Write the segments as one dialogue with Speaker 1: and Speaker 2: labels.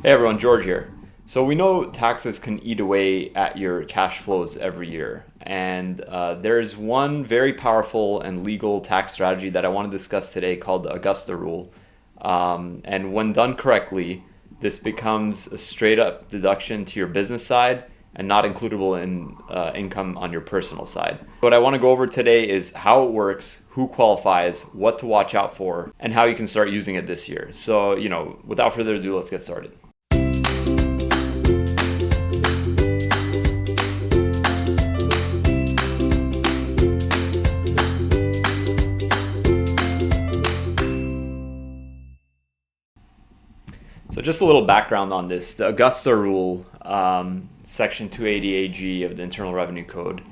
Speaker 1: Hey everyone, George here. So we know taxes can eat away at your cash flows every year. And there's one very powerful and legal tax strategy that I want to discuss today called the Augusta Rule. And when done correctly, this becomes a straight up deduction to your business side and not includable in income on your personal side. What I want to go over today is how it works, who qualifies, what to watch out for, and how you can start using it this year. So, without further ado, let's get started. So just a little background on this. The Augusta Rule, Section 280 AG of the Internal Revenue Code,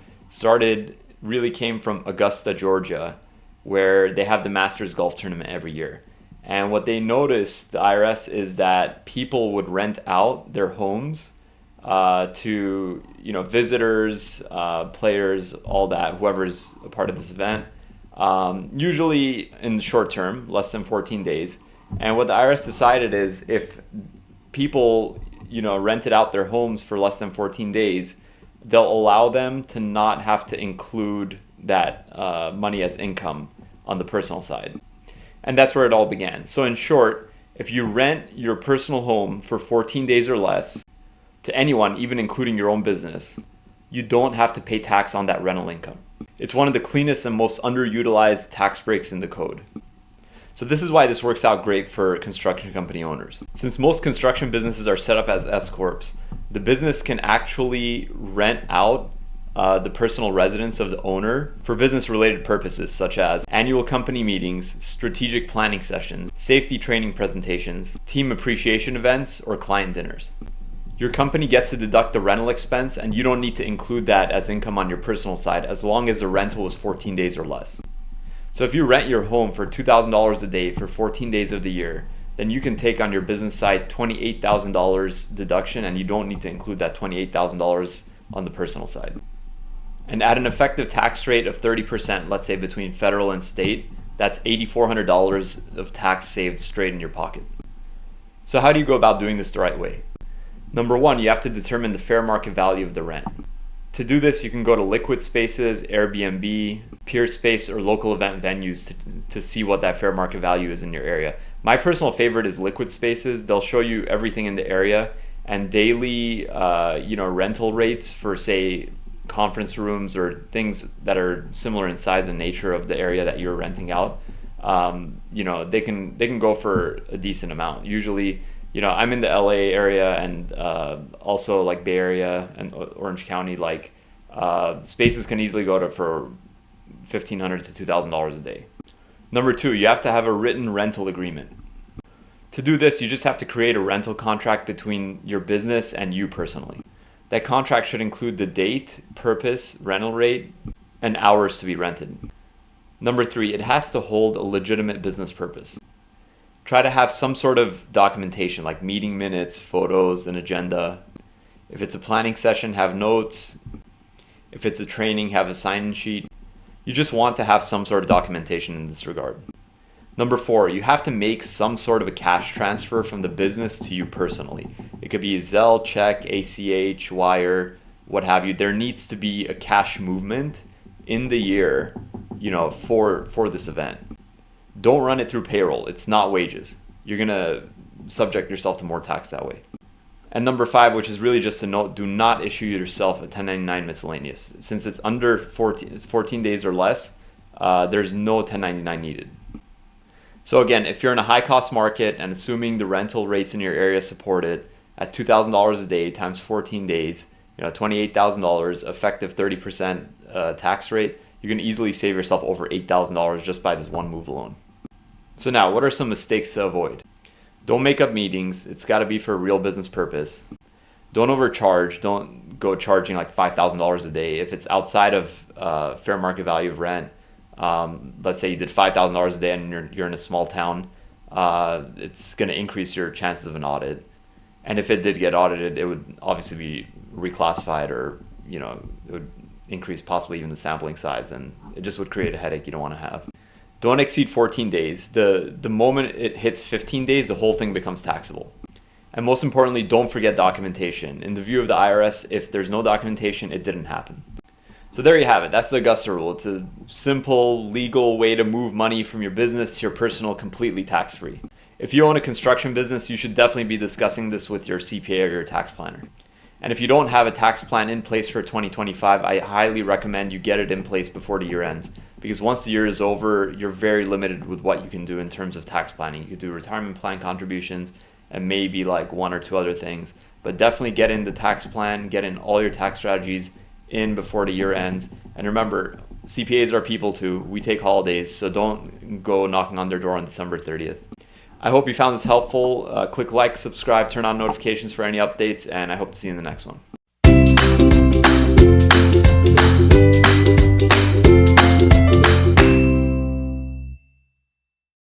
Speaker 1: really came from Augusta, Georgia, where they have the Masters Golf Tournament every year. And what they noticed, the IRS, is that people would rent out their homes to visitors, players, all that, whoever's a part of this event, usually in the short term, less than 14 days. And what the IRS decided is if people, rented out their homes for less than 14 days, they'll allow them to not have to include that money as income on the personal side. And that's where it all began. So in short, if you rent your personal home for 14 days or less to anyone, even including your own business, you don't have to pay tax on that rental income. It's one of the cleanest and most underutilized tax breaks in the code. So this is why this works out great for construction company owners. Since most construction businesses are set up as S-corps, the business can actually rent out the personal residence of the owner for business-related purposes such as annual company meetings, strategic planning sessions, safety training presentations, team appreciation events, or client dinners. Your company gets to deduct the rental expense, and you don't need to include that as income on your personal side as long as the rental is 14 days or less. So if you rent your home for $2,000 a day for 14 days of the year, then you can take on your business side $28,000 deduction, and you don't need to include that $28,000 on the personal side. And at an effective tax rate of 30%, let's say between federal and state, that's $8,400 of tax saved straight in your pocket. So how do you go about doing this the right way? Number one, you have to determine the fair market value of the rent. To do this, you can go to Liquid Spaces, Airbnb, Peerspace, or local event venues to see what that fair market value is in your area. My personal favorite is Liquid Spaces. They'll show you everything in the area and daily, rental rates for, say, conference rooms or things that are similar in size and nature of the area that you're renting out. They can go for a decent amount. Usually, I'm in the LA area and also like Bay Area and Orange County. Spaces can easily go to for $1,500 to $2,000 a day. Number two, you have to have a written rental agreement. To do this, you just have to create a rental contract between your business and you personally. That contract should include the date, purpose, rental rate, and hours to be rented. Number three, it has to hold a legitimate business purpose. Try to have some sort of documentation like meeting minutes, photos, an agenda. If it's a planning session, have notes. If it's a training, have a sign-in sheet. You just want to have some sort of documentation in this regard. Number four, you have to make some sort of a cash transfer from the business to you personally. It could be a Zelle, check, ACH, wire, what have you. There needs to be a cash movement in the year, for this event. Don't run it through payroll. It's not wages. You're going to subject yourself to more tax that way. And number five, which is really just a note, do not issue yourself a 1099 miscellaneous. Since it's under 14 days or less, there's no 1099 needed. So again, if you're in a high cost market and assuming the rental rates in your area support it at $2,000 a day times 14 days, $28,000 effective 30% tax rate, you can easily save yourself over $8,000 just by this one move alone. So now, what are some mistakes to avoid? Don't make up meetings. It's got to be for a real business purpose. Don't overcharge. Don't go charging like $5,000 a day. If it's outside of fair market value of rent, let's say you did $5,000 a day and you're in a small town, it's going to increase your chances of an audit. And if it did get audited, it would obviously be reclassified, or it would increase possibly even the sampling size, and it just would create a headache you don't want to have. Don't exceed 14 days. The moment it hits 15 days, the whole thing becomes taxable. And most importantly, don't forget documentation. In the view of the IRS, if there's no documentation, it didn't happen. So there you have it. That's the Augusta Rule. It's a simple, legal way to move money from your business to your personal completely tax-free. If you own a construction business, you should definitely be discussing this with your CPA or your tax planner. And if you don't have a tax plan in place for 2025, I highly recommend you get it in place before the year ends. Because once the year is over, you're very limited with what you can do in terms of tax planning. You could do retirement plan contributions and maybe like one or two other things. But definitely get in the tax plan, get in all your tax strategies in before the year ends. And remember, CPAs are people too. We take holidays, so don't go knocking on their door on December 30th. I hope you found this helpful. Click like, subscribe, turn on notifications for any updates, and I hope to see you in the next one.